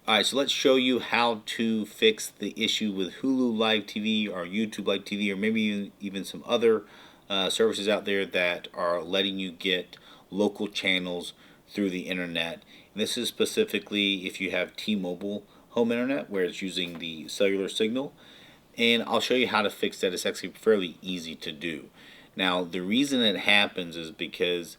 Alright, so let's show you how to fix the issue with Hulu Live TV or YouTube Live TV, or maybe even some other services out there that are letting you get local channels through the internet. And this is specifically if you have T-Mobile home internet where it's using the cellular signal. And I'll show you how to fix that. It's actually fairly easy to do. Now, the reason it happens is because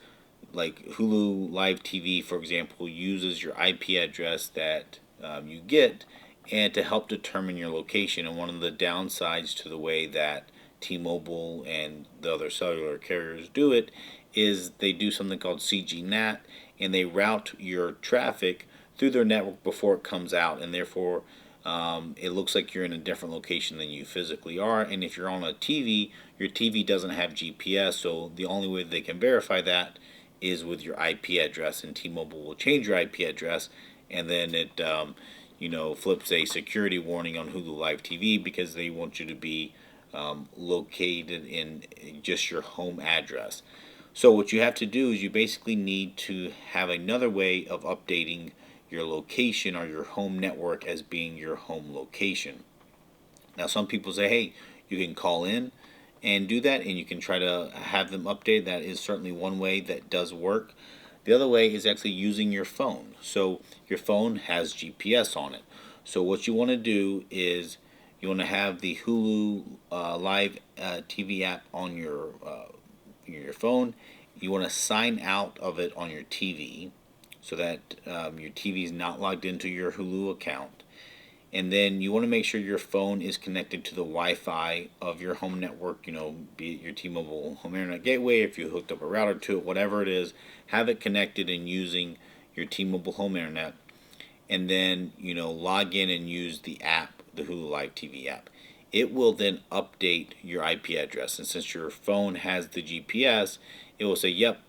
like Hulu Live TV, for example, uses your IP address that you get and to help determine your location. And one of the downsides to the way that T-Mobile and the other cellular carriers do it is they do something called CGNAT, and they route your traffic through their network before it comes out, and therefore it looks like you're in a different location than you physically are. And if you're on a TV, your TV doesn't have GPS, so the only way they can verify that is with your IP address, and T-Mobile will change your IP address, and then it flips a security warning on Hulu Live TV because they want you to be located in just your home address. So what you have to do is you basically need to have another way of updating your location or your home network as being your home location. Now some people say, hey, you can call in and do that, and you can try to have them update. That is certainly one way that does work. The other way is actually using your phone. So your phone has GPS on it. So what you want to do is you want to have the Hulu Live TV app on your phone. You want to sign out of it on your TV so that your TV is not logged into your Hulu account. And then you want to make sure your phone is connected to the Wi-Fi of your home network, be it your T-Mobile home internet gateway, if you hooked up a router to it, whatever it is, have it connected and using your T-Mobile home internet. And then, log in and use the app, the Hulu Live TV app. It will then update your IP address. And since your phone has the GPS, it will say, yep,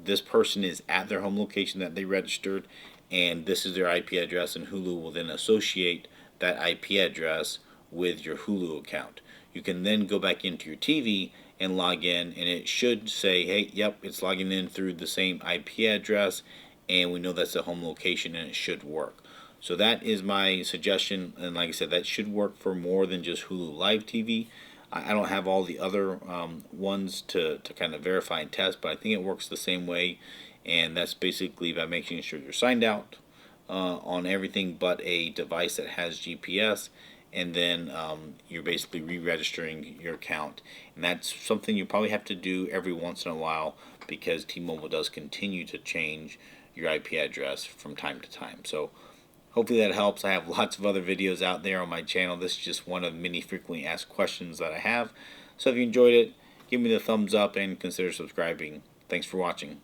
this person is at their home location that they registered, and this is their IP address, and Hulu will then associate that IP address with your Hulu account. You can then go back into your TV and log in, and it should say, hey, yep, it's logging in through the same IP address, and we know that's the home location, and it should work. So that is my suggestion, and like I said, that should work for more than just Hulu Live TV. I don't have all the other ones to kind of verify and test, but I think it works the same way, and that's basically by making sure you're signed out on everything but a device that has GPS, and then you're basically re-registering your account. And that's something you probably have to do every once in a while because T-Mobile does continue to change your IP address from time to time. So hopefully that helps. I have lots of other videos out there on my channel. This is just one of many frequently asked questions that I have. So if you enjoyed it, give me the thumbs up and consider subscribing. Thanks for watching.